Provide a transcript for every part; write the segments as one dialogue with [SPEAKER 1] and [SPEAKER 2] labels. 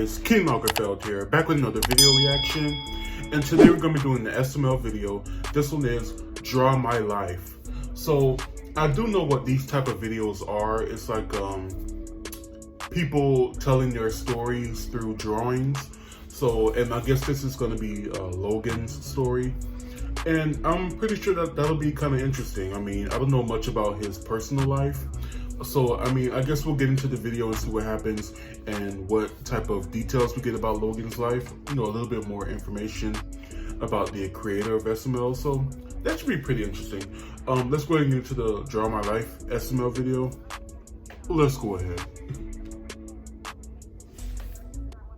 [SPEAKER 1] guys, King Lagerfeld here, back with another video reaction. And today we're going to be doing the SML video. This one is Draw My Life. So I do know what these type of videos are. It's like people telling their stories through drawings. So, and I guess this is going to be Logan's story. And I'm pretty sure that that'll be kind of interesting. I mean, I don't know much about his personal life. So, I mean, I guess we'll get into the video and see what happens and what type of details we get about Logan's life. You know, a little bit more information about the creator of SML. So that should be pretty interesting. Let's go ahead and get into the Draw My Life SML video. Let's go ahead.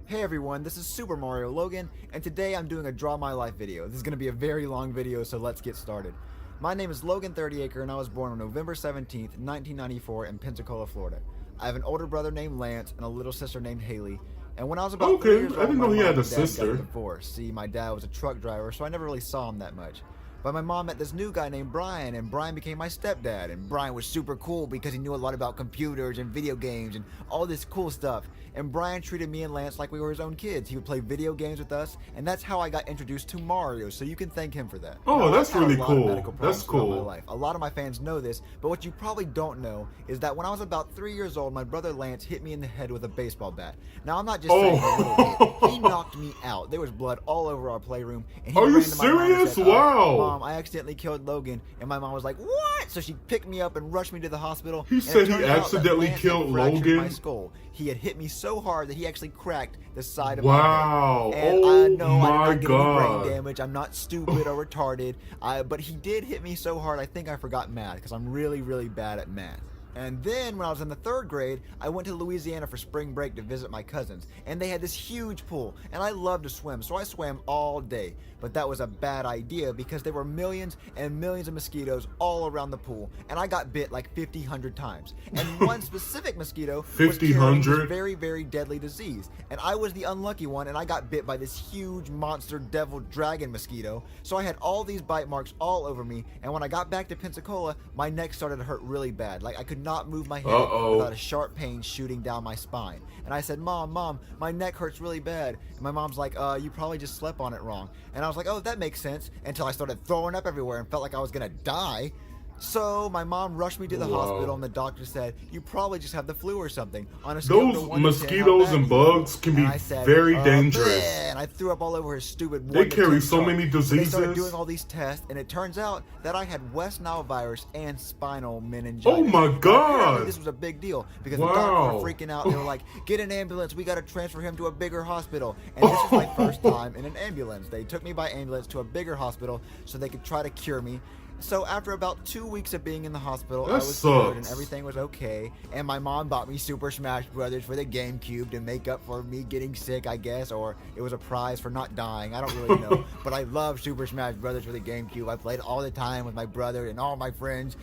[SPEAKER 2] Hey everyone, this is SuperMarioLogan, and today I'm doing a Draw My Life video. This is going to be a very long video, so let's get started. My name is Logan 30acre, and I was born on November 17th, 1994 in Pensacola, Florida. I have an older brother named Lance and a little sister named Haley. And when I was about 3 years old,
[SPEAKER 1] I didn't know he had a sister.
[SPEAKER 2] Got divorced. See, my dad was a truck driver, so I never really saw him that much. But my mom met this new guy named Brian, and Brian became my stepdad. And Brian was super cool because he knew a lot about computers and video games and all this cool stuff. And Brian treated me and Lance like we were his own kids. He would play video games with us, and that's how I got introduced to Mario, so you can thank him for that.
[SPEAKER 1] Oh, that's really cool. That's cool.
[SPEAKER 2] A lot of my fans know this, but what you probably don't know is that when I was about 3 years old, my brother Lance hit me in the head with a baseball bat. Now, I'm not just saying a little hit. He knocked me out. There was blood all over our playroom. And he
[SPEAKER 1] Are you
[SPEAKER 2] ran to my mom and
[SPEAKER 1] serious?
[SPEAKER 2] said,
[SPEAKER 1] Wow.
[SPEAKER 2] Mom, I accidentally killed Logan. And my mom was like, what? So she picked me up and rushed me to the hospital.
[SPEAKER 1] He said he accidentally killed Logan?
[SPEAKER 2] My skull. He had hit me so hard that he actually cracked the side of
[SPEAKER 1] my head.
[SPEAKER 2] And
[SPEAKER 1] oh
[SPEAKER 2] I know
[SPEAKER 1] my
[SPEAKER 2] I did not get
[SPEAKER 1] God.
[SPEAKER 2] any brain damage. I'm not stupid or retarded. But he did hit me so hard, I think I forgot math because I'm really, really bad at math. And then when I was in the 3rd grade, I went to Louisiana for spring break to visit my cousins. And they had this huge pool, and I love to swim, so I swam all day. But that was a bad idea because there were millions and millions of mosquitoes all around the pool, and I got bit like 100 times. And one specific mosquito was carrying this very, very deadly disease. And I was the unlucky one, and I got bit by this huge monster devil dragon mosquito. So I had all these bite marks all over me, and when I got back to Pensacola, my neck started to hurt really bad. Like I could not move my head without a sharp pain shooting down my spine. And I said, Mom, my neck hurts really bad. And my mom's like, you probably just slept on it wrong. And I was like, oh, that makes sense, until I started throwing up everywhere and felt like I was gonna die. So my mom rushed me to the hospital, and the doctor said, you probably just have the flu or something. On a scale
[SPEAKER 1] Those
[SPEAKER 2] of 1 to 10,
[SPEAKER 1] mosquitoes and bugs can be very dangerous.
[SPEAKER 2] And I threw up all over his stupid.
[SPEAKER 1] They carry so many diseases.
[SPEAKER 2] They started doing all these tests, and it turns out that I had West Nile virus and spinal meningitis.
[SPEAKER 1] Oh my God!
[SPEAKER 2] Apparently this was a big deal because the doctors were freaking out. They were like, "Get an ambulance! We got to transfer him to a bigger hospital." And this was my first time in an ambulance. They took me by ambulance to a bigger hospital so they could try to cure me. So after about 2 weeks of being in the hospital, I was cured and everything was okay. And my mom bought me Super Smash Brothers for the GameCube to make up for me getting sick, I guess, or it was a prize for not dying. I don't really know. But I love Super Smash Brothers for the GameCube. I played it all the time with my brother and all my friends.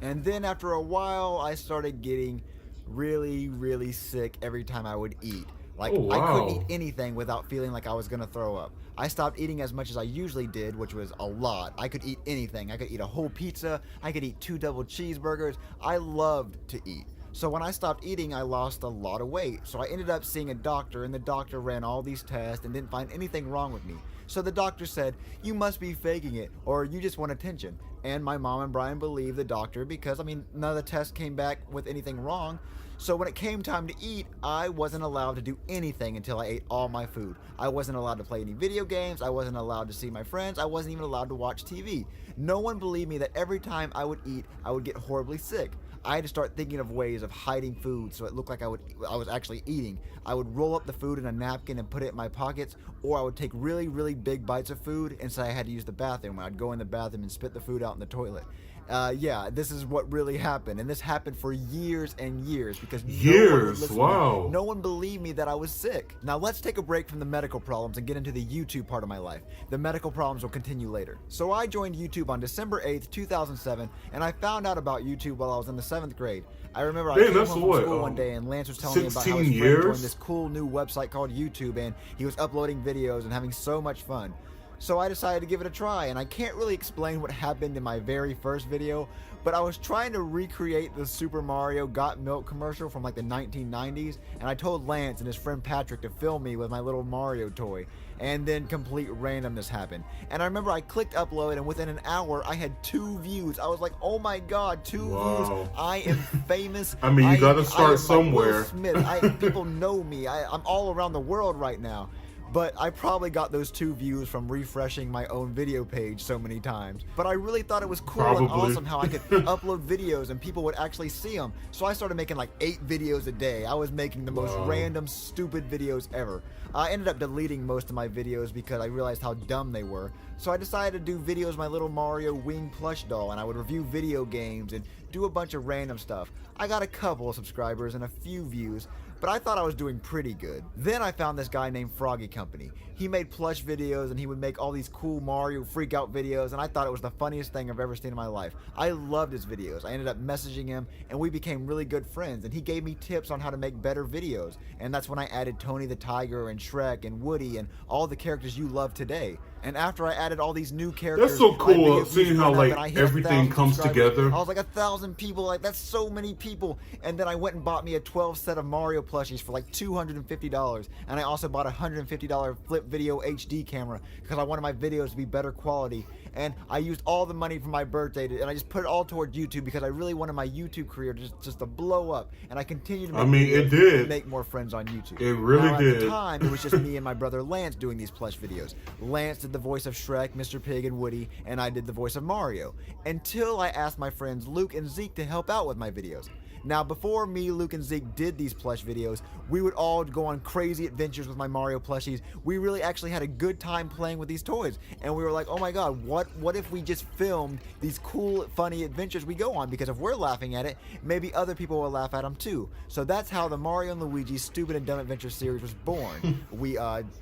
[SPEAKER 2] And then after a while, I started getting really, really sick every time I would eat. Like, I couldn't eat anything without feeling like I was going to throw up. I stopped eating as much as I usually did, which was a lot. I could eat anything. I could eat a whole pizza. I could eat 2 double cheeseburgers. I loved to eat. So when I stopped eating, I lost a lot of weight. So I ended up seeing a doctor, and the doctor ran all these tests and didn't find anything wrong with me. So the doctor said, you must be faking it, or you just want attention. And my mom and Brian believed the doctor because, I mean, none of the tests came back with anything wrong. So when it came time to eat, I wasn't allowed to do anything until I ate all my food. I wasn't allowed to play any video games. I wasn't allowed to see my friends. I wasn't even allowed to watch TV. No one believed me that every time I would eat, I would get horribly sick. I had to start thinking of ways of hiding food so it looked like I was actually eating. I would roll up the food in a napkin and put it in my pockets, or I would take really, really big bites of food and say I had to use the bathroom. I'd go in the bathroom and spit the food out in the toilet. Yeah, this is what really happened, and this happened for years and years because no one believed me that I was sick. Now let's take a break from the medical problems and get into the YouTube part of my life. The medical problems will continue later. So I joined YouTube on December 8th, 2007, and I found out about YouTube while I was in the 7th grade. I remember I came home from school one day and Lance was telling me about how his friend joined this cool new website called YouTube, and he was uploading videos and having so much fun. So I decided to give it a try, and I can't really explain what happened in my very first video, but I was trying to recreate the Super Mario Got Milk commercial from like the 1990s, and I told Lance and his friend Patrick to film me with my little Mario toy, and then complete randomness happened. And I remember I clicked upload, and within an hour I had 2 views. I was like, oh my god, 2 views. I am famous.
[SPEAKER 1] I mean, you gotta start somewhere.
[SPEAKER 2] Like Will Smith. People know me. I'm all around the world right now. But I probably got those 2 views from refreshing my own video page so many times. But I really thought it was cool and awesome how I could upload videos and people would actually see them. So I started making like 8 videos a day. I was making the most random, stupid videos ever. I ended up deleting most of my videos because I realized how dumb they were. So I decided to do videos of my little Mario wing plush doll, and I would review video games and do a bunch of random stuff. I got a couple of subscribers and a few views, but I thought I was doing pretty good. Then I found this guy named Froggy Company. He made plush videos and he would make all these cool Mario freak out videos, and I thought it was the funniest thing I've ever seen in my life. I loved his videos. I ended up messaging him and we became really good friends, and he gave me tips on how to make better videos. And that's when I added Tony the Tiger and Shrek and Woody and all the characters you love today. And after I added all these new characters,
[SPEAKER 1] that's so cool seeing how like everything comes together.
[SPEAKER 2] I was like 1,000 people, like that's so many people. And then I went and bought me a 12 set of Mario plushies for like $250, and I also bought a $150 flip video HD camera because I wanted my videos to be better quality. And I used all the money from my birthday and I just put it all toward YouTube because I really wanted my YouTube career just to blow up. And I continued to make
[SPEAKER 1] it did
[SPEAKER 2] make more friends on YouTube.
[SPEAKER 1] It really did.
[SPEAKER 2] At the time, it was just me and my brother Lance doing these plush videos. Lance did the voice of Shrek, Mr. Pig, and Woody, and I did the voice of Mario. Until I asked my friends Luke and Zeke to help out with my videos. Now, before me, Luke, and Zeke did these plush videos, we would all go on crazy adventures with my Mario plushies. We really actually had a good time playing with these toys. And we were like, oh my god, what if we just filmed these cool, funny adventures we go on? Because if we're laughing at it, maybe other people will laugh at them too. So that's how the Mario and Luigi Stupid and Dumb Adventures series was born. We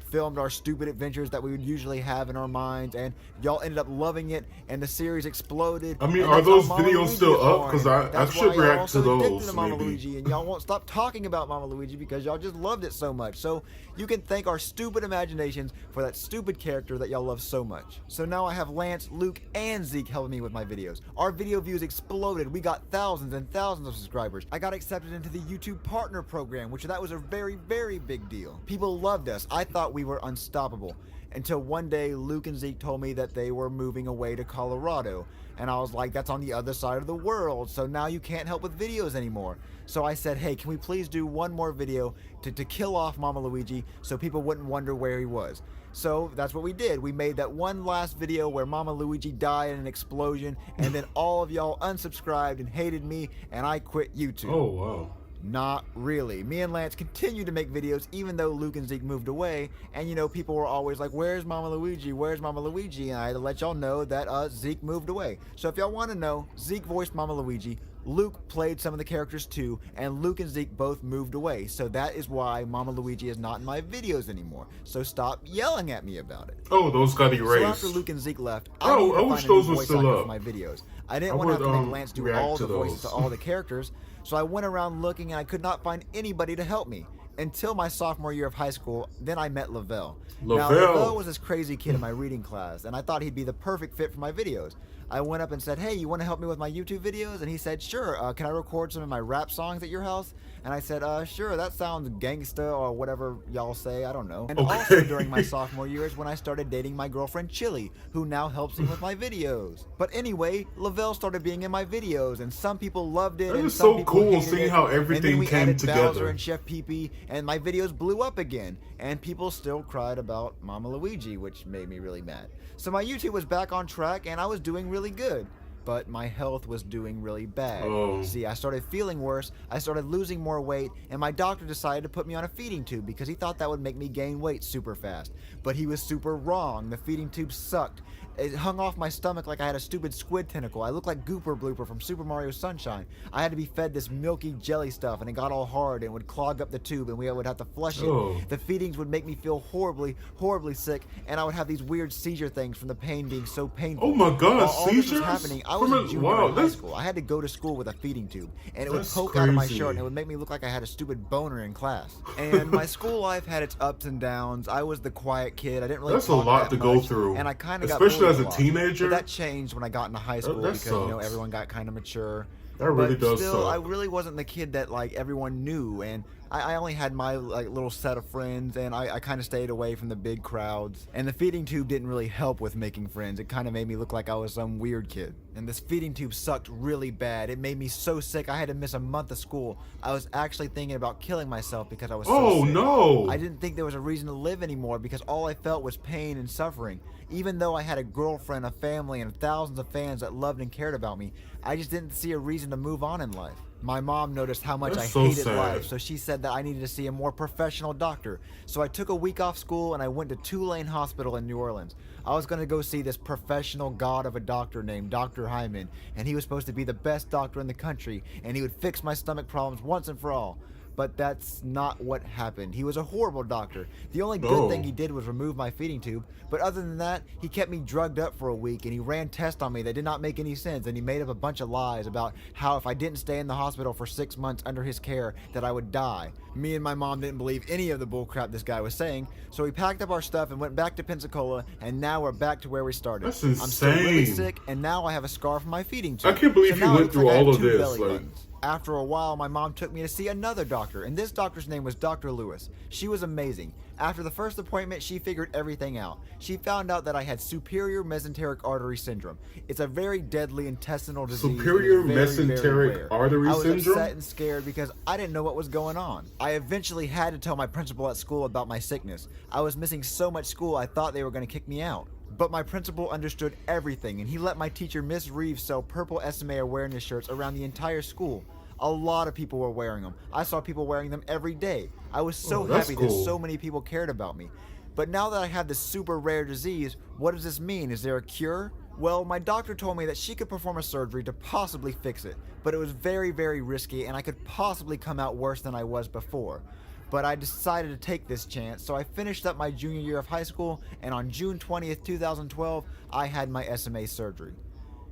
[SPEAKER 2] filmed our stupid adventures that we would usually have in our minds, and y'all ended up loving it, and the series exploded.
[SPEAKER 1] I mean, are those videos still up? Because I should react to those.
[SPEAKER 2] To Mama Luigi, and y'all won't stop talking about Mama Luigi because y'all just loved it so much. So you can thank our stupid imaginations for that stupid character that y'all love so much. So now I have Lance, Luke, and Zeke helping me with my videos. Our video views exploded. We got thousands and thousands of subscribers. I got accepted into the YouTube Partner Program, which that was a very, very big deal. People loved us. I thought we were unstoppable. Until one day, Luke and Zeke told me that they were moving away to Colorado. And I was like, that's on the other side of the world, so now you can't help with videos anymore. So I said, hey, can we please do one more video to kill off Mama Luigi so people wouldn't wonder where he was? So that's what we did. We made that one last video where Mama Luigi died in an explosion, and then all of y'all unsubscribed and hated me, and I quit YouTube.
[SPEAKER 1] Oh, wow.
[SPEAKER 2] Not really. Me and Lance continued to make videos even though Luke and Zeke moved away, and you know, people were always like, where's Mama Luigi? Where's Mama Luigi? And I had to let y'all know that Zeke moved away. So if y'all want to know, Zeke voiced Mama Luigi, Luke played some of the characters too, and Luke and Zeke both moved away. So that is why Mama Luigi is not in my videos anymore. So stop yelling at me about it.
[SPEAKER 1] Oh, those got erased.
[SPEAKER 2] So after Luke and Zeke left, I wish those were still up. My videos. I didn't want to have to make Lance do all the voices to all the characters. So I went around looking and I could not find anybody to help me. Until my sophomore year of high school, then I met Lavelle. Now, Lavelle was this crazy kid in my reading class, and I thought he'd be the perfect fit for my videos. I went up and said, hey, you want to help me with my YouTube videos? And he said, sure, can I record some of my rap songs at your house? And I said, sure, that sounds gangsta or whatever y'all say, I don't know. And also during my sophomore years when I started dating my girlfriend Chili, who now helps me with my videos. But anyway, Lavelle started being in my videos, and some people loved it, and some people hated it. It was so cool seeing how everything came together. Bowser and Chef Pee-Pee, and my videos blew up again, and people still cried about Mama Luigi, which made me really mad. So my YouTube was back on track, and I was doing really good. But my health was doing really bad. See, I started feeling worse, I started losing more weight, and my doctor decided to put me on a feeding tube because he thought that would make me gain weight super fast. But he was super wrong. The feeding tube sucked. It hung off my stomach like I had a stupid squid tentacle. I looked like Gooper Blooper from Super Mario Sunshine. I had to be fed this milky jelly stuff, and it got all hard and would clog up the tube, and we would have to flush it. The feedings would make me feel horribly, horribly sick, and I would have these weird seizure things from the pain being so painful.
[SPEAKER 1] Oh my god,
[SPEAKER 2] While all this was happening, I was a junior
[SPEAKER 1] wow,
[SPEAKER 2] in high school. I had to go to school with a feeding tube, and it would
[SPEAKER 1] that's
[SPEAKER 2] poke out of my
[SPEAKER 1] crazy.
[SPEAKER 2] shirt, and it would make me look like I had a stupid boner in class. And my school life had its ups and downs. I was the quiet kid. I didn't really
[SPEAKER 1] That's a
[SPEAKER 2] talk
[SPEAKER 1] lot
[SPEAKER 2] that
[SPEAKER 1] to go
[SPEAKER 2] much,
[SPEAKER 1] through,
[SPEAKER 2] and I kind of got
[SPEAKER 1] especially
[SPEAKER 2] bullied
[SPEAKER 1] as a
[SPEAKER 2] lot.
[SPEAKER 1] teenager.
[SPEAKER 2] But that changed when I got into high school
[SPEAKER 1] That
[SPEAKER 2] because
[SPEAKER 1] sucks.
[SPEAKER 2] everyone got kind of mature.
[SPEAKER 1] That really
[SPEAKER 2] But
[SPEAKER 1] does
[SPEAKER 2] still,
[SPEAKER 1] suck.
[SPEAKER 2] I really wasn't the kid that like everyone knew, and I only had my like little set of friends, and I kind of stayed away from the big crowds. And the feeding tube didn't really help with making friends. It kind of made me look like I was some weird kid. And this feeding tube sucked really bad. It made me so sick. I had to miss a month of school. I was actually thinking about killing myself because I was so sick.
[SPEAKER 1] No!
[SPEAKER 2] I didn't think there was a reason to live anymore because all I felt was pain and suffering. Even though I had a girlfriend, a family, and thousands of fans that loved and cared about me, I just didn't see a reason to move on in life. My mom noticed how much
[SPEAKER 1] That's
[SPEAKER 2] I
[SPEAKER 1] so
[SPEAKER 2] hated
[SPEAKER 1] sad.
[SPEAKER 2] life, so she said that I needed to see a more professional doctor. So I took a week off school and I went to Tulane Hospital in New Orleans. I was going to go see this professional god of a doctor named Dr. Hyman, and he was supposed to be the best doctor in the country, and he would fix my stomach problems once and for all. But that's not what happened. He was a horrible doctor. The only good thing he did was remove my feeding tube. But other than that, he kept me drugged up for a week, and he ran tests on me that did not make any sense. And he made up a bunch of lies about how if I didn't stay in the hospital for 6 months under his care, that I would die. Me and my mom didn't believe any of the bullcrap this guy was saying, so we packed up our stuff and went back to Pensacola, and now we're back to where we started.
[SPEAKER 1] That's
[SPEAKER 2] I'm still really
[SPEAKER 1] insane.
[SPEAKER 2] sick, and now I have a scar from my feeding tube.
[SPEAKER 1] I can't believe
[SPEAKER 2] So
[SPEAKER 1] you
[SPEAKER 2] now it
[SPEAKER 1] went
[SPEAKER 2] looks
[SPEAKER 1] through
[SPEAKER 2] like I
[SPEAKER 1] all
[SPEAKER 2] have
[SPEAKER 1] of
[SPEAKER 2] 2
[SPEAKER 1] this,
[SPEAKER 2] belly
[SPEAKER 1] like-
[SPEAKER 2] buttons. After a while, my mom took me to see another doctor, and this doctor's name was Dr. Lewis. She was amazing. After the first appointment, she figured everything out. She found out that I had superior mesenteric artery syndrome. It's a very deadly intestinal disease. and it's
[SPEAKER 1] Superior
[SPEAKER 2] very, very
[SPEAKER 1] mesenteric
[SPEAKER 2] rare.
[SPEAKER 1] artery
[SPEAKER 2] I was
[SPEAKER 1] syndrome?
[SPEAKER 2] upset and scared because I didn't know what was going on. I eventually had to tell my principal at school about my sickness. I was missing so much school I thought they were going to kick me out. But my principal understood everything, and he let my teacher, Miss Reeves, sell purple SMA awareness shirts around the entire school. A lot of people were wearing them. I saw people wearing them every day. I was so
[SPEAKER 1] that's
[SPEAKER 2] happy
[SPEAKER 1] cool.
[SPEAKER 2] that so many people cared about me. But now that I have this super rare disease, what does this mean? Is there a cure? Well, my doctor told me that she could perform a surgery to possibly fix it, but it was very, very risky, and I could possibly come out worse than I was before. But I decided to take this chance, so I finished up my junior year of high school, and on June 20th, 2012, I had my SMA surgery.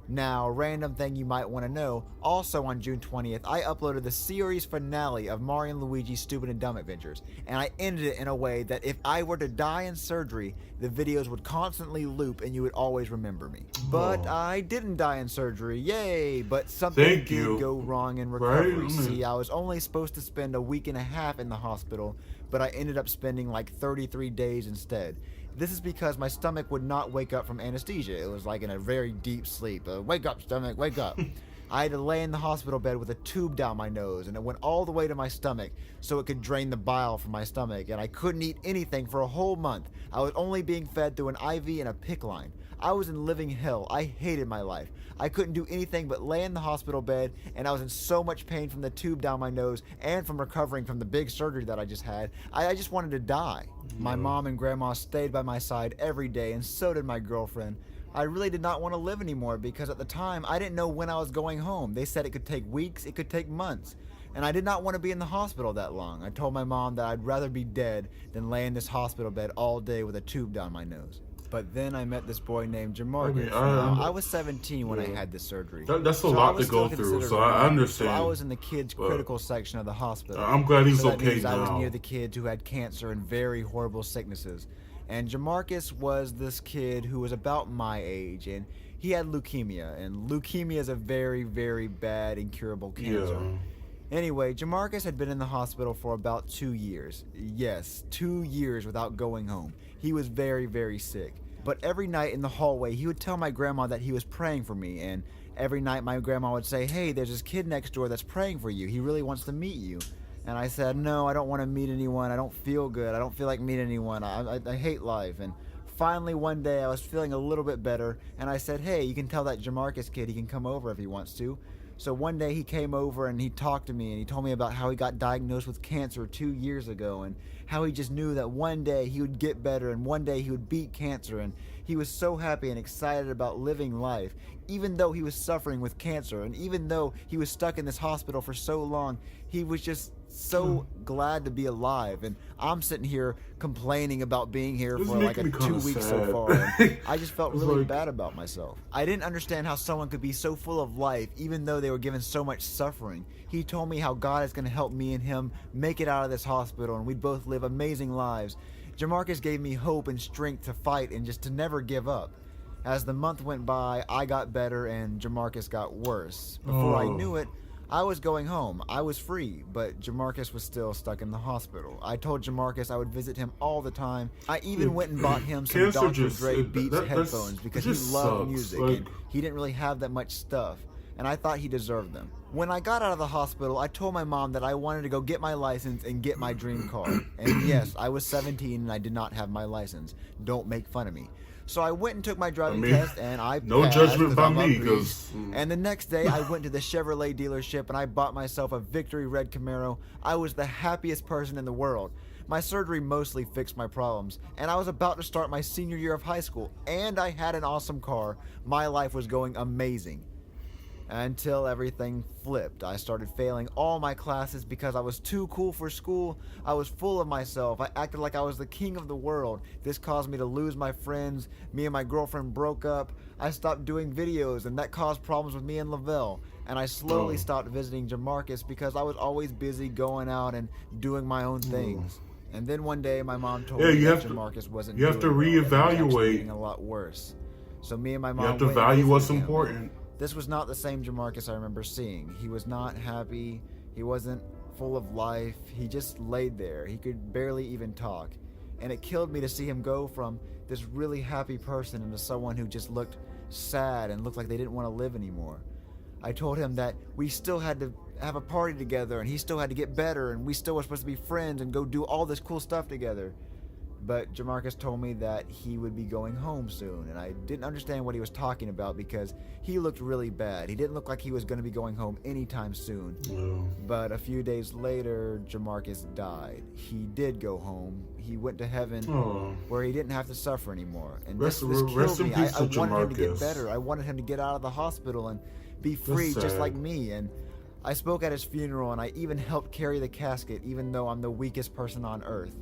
[SPEAKER 2] Now, random thing you might want to know, also on June 20th, I uploaded the series finale of Mario and Luigi's Stupid and Dumb Adventures, and I ended it in a way that if I were to die in surgery, the videos would constantly loop and you would always remember me. But I didn't die in surgery, yay! But something
[SPEAKER 1] Thank
[SPEAKER 2] did
[SPEAKER 1] you.
[SPEAKER 2] go wrong in recovery.
[SPEAKER 1] Right?
[SPEAKER 2] See, I was only supposed to spend a week and a half in the hospital, but I ended up spending like 33 days instead. This is because my stomach would not wake up from anesthesia. It was like in a very deep sleep. Wake up, stomach, wake up. I had to lay in the hospital bed with a tube down my nose, and it went all the way to my stomach so it could drain the bile from my stomach, and I couldn't eat anything for a whole month. I was only being fed through an IV and a PICC line. I was in living hell. I hated my life. I couldn't do anything but lay in the hospital bed, and I was in so much pain from the tube down my nose and from recovering from the big surgery that I just had. I just wanted to die. My mom and grandma stayed by my side every day, and so did my girlfriend. I really did not want to live anymore because at the time I didn't know when I was going home. They said it could take weeks, it could take months. And I did not want to be in the hospital that long. I told my mom that I'd rather be dead than lay in this hospital bed all day with a tube down my nose. But then I met this boy named Jamarcus. I was 17 when I had this surgery.
[SPEAKER 1] That's a
[SPEAKER 2] So I
[SPEAKER 1] lot
[SPEAKER 2] was
[SPEAKER 1] to go
[SPEAKER 2] still
[SPEAKER 1] through,
[SPEAKER 2] considered
[SPEAKER 1] so I
[SPEAKER 2] young.
[SPEAKER 1] understand.
[SPEAKER 2] So I was in the kids'
[SPEAKER 1] But
[SPEAKER 2] critical section of the hospital.
[SPEAKER 1] I'm glad he's
[SPEAKER 2] So that
[SPEAKER 1] okay
[SPEAKER 2] means I was
[SPEAKER 1] now.
[SPEAKER 2] near the kids who had cancer and very horrible sicknesses. And Jamarcus was this kid who was about my age, and he had leukemia. And leukemia is a very, very bad, incurable cancer.
[SPEAKER 1] Yeah.
[SPEAKER 2] Anyway, Jamarcus had been in the hospital for about 2 years. Yes, 2 years without going home. He was very, very sick. But every night in the hallway, he would tell my grandma that he was praying for me. And every night my grandma would say, hey, there's this kid next door that's praying for you. He really wants to meet you. And I said, no, I don't want to meet anyone. I don't feel good. I don't feel like meeting anyone. I hate life. And finally one day I was feeling a little bit better. And I said, hey, you can tell that Jamarcus kid he can come over if he wants to. So one day he came over and he talked to me and he told me about how he got diagnosed with cancer 2 years ago and how he just knew that one day he would get better and one day he would beat cancer, and he was so happy and excited about living life even though he was suffering with cancer, and even though he was stuck in this hospital for so long, he was just so glad to be alive, and I'm sitting here complaining about being here
[SPEAKER 1] This
[SPEAKER 2] for
[SPEAKER 1] is
[SPEAKER 2] like
[SPEAKER 1] making me
[SPEAKER 2] 2
[SPEAKER 1] kinda
[SPEAKER 2] weeks so
[SPEAKER 1] sad.
[SPEAKER 2] far. And I just felt
[SPEAKER 1] It's
[SPEAKER 2] really
[SPEAKER 1] like-
[SPEAKER 2] bad about myself. I didn't understand how someone could be so full of life even though they were given so much suffering. He told me how God is going to help me and him make it out of this hospital, and we'd both live amazing lives. Jamarcus gave me hope and strength to fight and just to never give up. As the month went by, I got better and Jamarcus got worse. Before I knew it, I was going home. I was free, but Jamarcus was still stuck in the hospital. I told Jamarcus I would visit him all the time. I even went and bought him some
[SPEAKER 1] Cancer
[SPEAKER 2] Dr.
[SPEAKER 1] just-
[SPEAKER 2] Dre
[SPEAKER 1] it-
[SPEAKER 2] Beats
[SPEAKER 1] that- that's-
[SPEAKER 2] headphones because
[SPEAKER 1] it
[SPEAKER 2] he
[SPEAKER 1] just
[SPEAKER 2] loved
[SPEAKER 1] sucks.
[SPEAKER 2] music
[SPEAKER 1] Like-
[SPEAKER 2] and he didn't really have that much stuff. And I thought he deserved them. When I got out of the hospital, I told my mom that I wanted to go get my license and get my dream car. And yes, I was 17 and I did not have my license. Don't make fun of me. So I went and took my driving test, and I
[SPEAKER 1] no
[SPEAKER 2] passed
[SPEAKER 1] judgment
[SPEAKER 2] 'cause
[SPEAKER 1] by
[SPEAKER 2] I'm a
[SPEAKER 1] me,
[SPEAKER 2] beast.
[SPEAKER 1] 'cause,
[SPEAKER 2] And the next day, I went to the Chevrolet dealership and I bought myself a Victory Red Camaro. I was the happiest person in the world. My surgery mostly fixed my problems, and I was about to start my senior year of high school, and I had an awesome car. My life was going amazing. Until everything flipped. I started failing all my classes because I was too cool for school. I was full of myself. I acted like I was the king of the world. This caused me to lose my friends. Me and my girlfriend broke up. I stopped doing videos, and that caused problems with me and Lavelle. And I slowly stopped visiting Jamarcus because I was always busy going out and doing my own things. And then one day my mom told me
[SPEAKER 1] you
[SPEAKER 2] that
[SPEAKER 1] have to-
[SPEAKER 2] Jamarcus wasn't
[SPEAKER 1] you have to
[SPEAKER 2] doing well, and he was actually
[SPEAKER 1] reevaluate.
[SPEAKER 2] getting a lot worse. So me and my mom
[SPEAKER 1] You have to
[SPEAKER 2] went and
[SPEAKER 1] value what's
[SPEAKER 2] visited him.
[SPEAKER 1] important.
[SPEAKER 2] This was not the same Jamarcus I remember seeing. He was not happy. He wasn't full of life. He just laid there. He could barely even talk. And it killed me to see him go from this really happy person into someone who just looked sad and looked like they didn't want to live anymore. I told him that we still had to have a party together and he still had to get better and we still were supposed to be friends and go do all this cool stuff together. But Jamarcus told me that he would be going home soon, and I didn't understand what he was talking about because he looked really bad. He didn't look like he was going to be going home anytime soon.
[SPEAKER 1] Yeah.
[SPEAKER 2] But a few days later, Jamarcus died. He did go home. He went to heaven
[SPEAKER 1] Oh.
[SPEAKER 2] where he didn't have to suffer anymore. And
[SPEAKER 1] Rest-
[SPEAKER 2] this
[SPEAKER 1] rest
[SPEAKER 2] killed
[SPEAKER 1] in
[SPEAKER 2] me.
[SPEAKER 1] peace
[SPEAKER 2] I
[SPEAKER 1] to
[SPEAKER 2] wanted him to get
[SPEAKER 1] Jamarcus.
[SPEAKER 2] better. I wanted him to get out of the hospital and be free just
[SPEAKER 1] sad.
[SPEAKER 2] like me. And I spoke at his funeral, and I even helped carry the casket, even though I'm the weakest person on earth.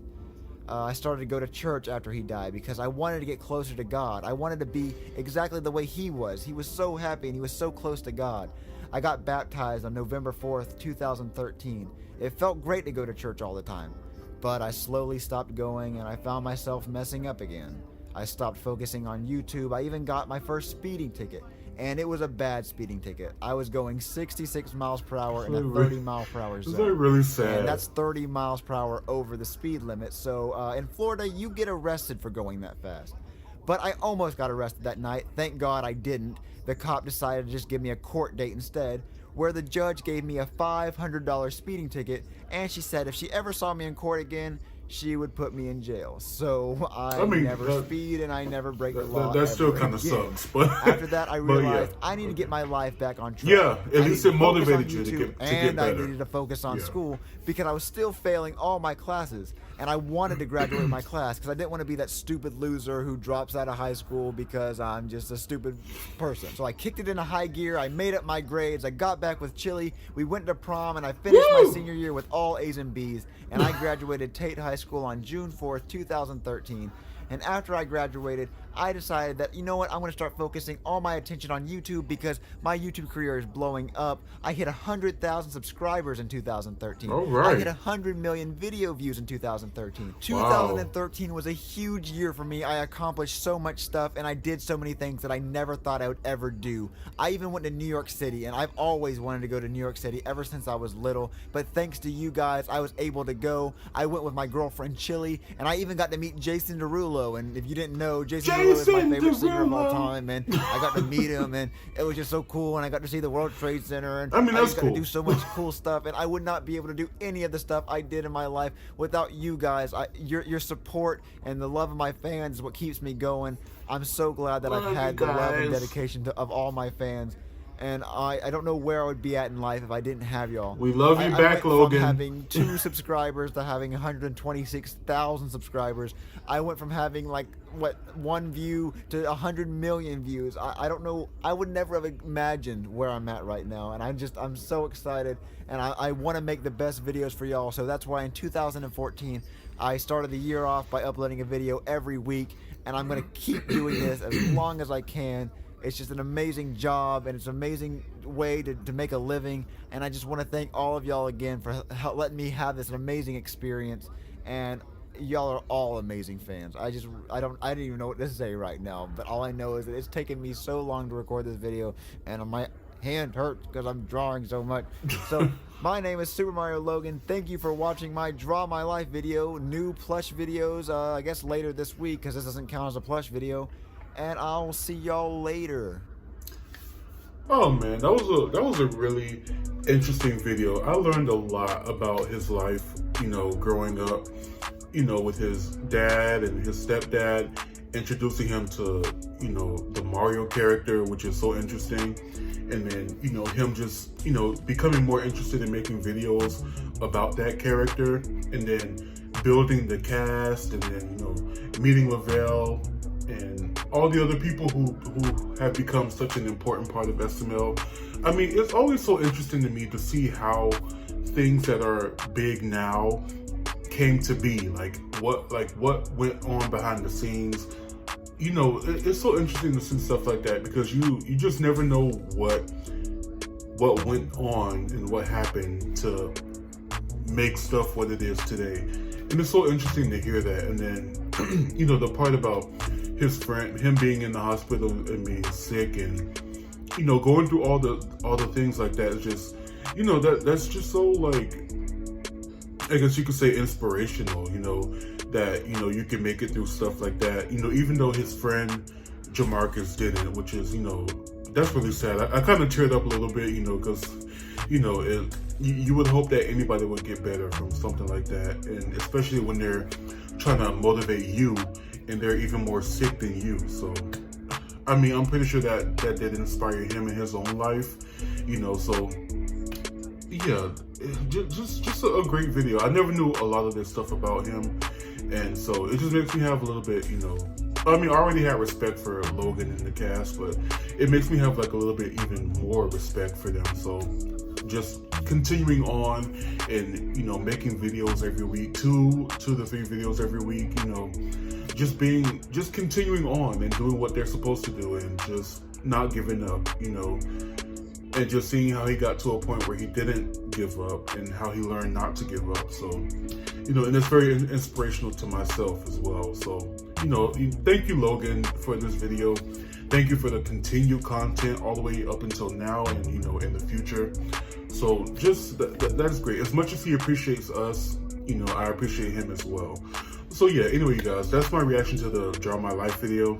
[SPEAKER 2] I started to go to church after he died because I wanted to get closer to God. I wanted to be exactly the way he was. He was so happy and he was so close to God. I got baptized on November 4th, 2013. It felt great to go to church all the time, but I slowly stopped going and I found myself messing up again. I stopped focusing on YouTube. I even got my first speeding ticket, and it was a bad speeding ticket. I was going 66 miles per hour in a 30 mile per hour
[SPEAKER 1] Isn't
[SPEAKER 2] zone.
[SPEAKER 1] that really sad?
[SPEAKER 2] And that's 30 miles per hour over the speed limit. So in Florida, you get arrested for going that fast. But I almost got arrested that night. Thank God I didn't. The cop decided to just give me a court date instead, where the judge gave me a $500 speeding ticket, and she said if she ever saw me in court again, she would put me in jail. So I
[SPEAKER 1] mean,
[SPEAKER 2] never
[SPEAKER 1] that-
[SPEAKER 2] speed and I never break the law.
[SPEAKER 1] that still
[SPEAKER 2] ever
[SPEAKER 1] kind of
[SPEAKER 2] again.
[SPEAKER 1] sucks. But
[SPEAKER 2] After that, I
[SPEAKER 1] but yeah.
[SPEAKER 2] realized I need to get my life back on track.
[SPEAKER 1] Yeah, at
[SPEAKER 2] I
[SPEAKER 1] least
[SPEAKER 2] needed
[SPEAKER 1] it
[SPEAKER 2] to focus
[SPEAKER 1] motivated
[SPEAKER 2] on
[SPEAKER 1] you to
[SPEAKER 2] YouTube,
[SPEAKER 1] get
[SPEAKER 2] and I
[SPEAKER 1] better.
[SPEAKER 2] needed to focus on
[SPEAKER 1] Yeah.
[SPEAKER 2] school because I was still failing all my classes, and I wanted to graduate my class because I didn't want to be that stupid loser who drops out of high school because I'm just a stupid person. So I kicked it into high gear. I made up my grades. I got back with Chili. We went to prom, and I finished my
[SPEAKER 1] Woo!
[SPEAKER 2] senior year with all A's and B's. And I graduated Tate High School on June 4th, 2013. And after I graduated, I decided that, you know what, I'm going to start focusing all my attention on YouTube because my YouTube career is blowing up. I hit 100,000 subscribers in 2013.
[SPEAKER 1] All right.
[SPEAKER 2] I hit 100 million video views in 2013. 2013 was a huge year for me. I accomplished so much stuff, and I did so many things that I never thought I would ever do. I even went to New York City, and I've always wanted to go to New York City ever since I was little. But thanks to you guys, I was able to go. I went with my girlfriend Chili, and I even got to meet Jason Derulo. And if you didn't know, Jason Derulo is my favorite singer of all time, and I got to meet him, and it was just so cool. And I got to see the World Trade Center, and
[SPEAKER 1] I mean,
[SPEAKER 2] I
[SPEAKER 1] that's
[SPEAKER 2] just got
[SPEAKER 1] cool.
[SPEAKER 2] to do so much cool stuff. And I would not be able to do any of the stuff I did in my life without you guys. Your support and the love of my fans is what keeps me going. I'm so glad that
[SPEAKER 1] Love
[SPEAKER 2] I've had
[SPEAKER 1] you
[SPEAKER 2] the love and
[SPEAKER 1] guys.
[SPEAKER 2] dedication of all my fans. and I don't know where I would be at in life if I didn't have y'all.
[SPEAKER 1] We love you
[SPEAKER 2] I
[SPEAKER 1] back,
[SPEAKER 2] went
[SPEAKER 1] Logan.
[SPEAKER 2] from having 2 subscribers to having 126,000 subscribers. I went from having like 1 view to 100 million views. I don't know. I would never have imagined where I'm at right now, and I'm so excited, and I want to make the best videos for y'all. So that's why in 2014 I started the year off by uploading a video every week, and I'm gonna keep doing this as long as I can. It's just an amazing job, and it's an amazing way to make a living, and I just want to thank all of y'all again for letting me have this amazing experience, and y'all are all amazing fans. I don't even know what to say right now, but all I know is that it's taken me so long to record this video, and my hand hurts because I'm drawing so much. So my name is SuperMarioLogan. Thank you for watching my Draw My Life video. New plush videos, I guess later this week, because this doesn't count as a plush video. And I'll see y'all later.
[SPEAKER 1] Oh man, that was a really interesting video. I learned a lot about his life, growing up, with his dad and his stepdad, introducing him to, the Mario character, which is so interesting. And then, him just, becoming more interested in making videos about that character, and then building the cast, and then, meeting Lavelle and all the other people who have become such an important part of SML. I mean, it's always so interesting to me to see how things that are big now came to be, like what went on behind the scenes. It's so interesting to see stuff like that, because you just never know what went on and what happened to make stuff what it is today. And it's so interesting to hear that. And then, the part about his friend, him being in the hospital and being sick, and going through all the things like that is just, that's just so, like, I guess you could say inspirational. That you can make it through stuff like that. Even though his friend Jamarcus didn't, which is that's really sad. I kind of teared up a little bit, because you would hope that anybody would get better from something like that, and especially when they're trying to motivate you and they're even more sick than you. So I mean, I'm pretty sure that did inspire him in his own life, so yeah, just a great video. I never knew a lot of this stuff about him, and so it just makes me have a little bit, I mean, I already had respect for Logan in the cast, but it makes me have like a little bit even more respect for them. So just continuing on and, making videos every week, 2 to 3 videos every week, just continuing on and doing what they're supposed to do, and just not giving up, and just seeing how he got to a point where he didn't give up, and how he learned not to give up. So, and it's very inspirational to myself as well. So, thank you, Logan, for this video. Thank you for the continued content all the way up until now, and, in the future. So just, that's great. As much as he appreciates us, I appreciate him as well. So yeah, anyway, you guys, that's my reaction to the Draw My Life video.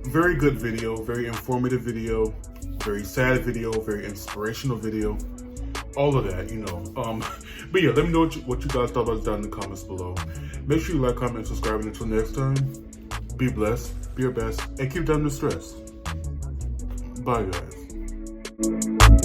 [SPEAKER 1] Very good video, very informative video, very sad video, very inspirational video, all of that, But yeah, let me know what you guys thought about it down in the comments below. Make sure you like, comment, and subscribe, and until next time, be blessed, be your best, and keep down the stress. Bye, guys.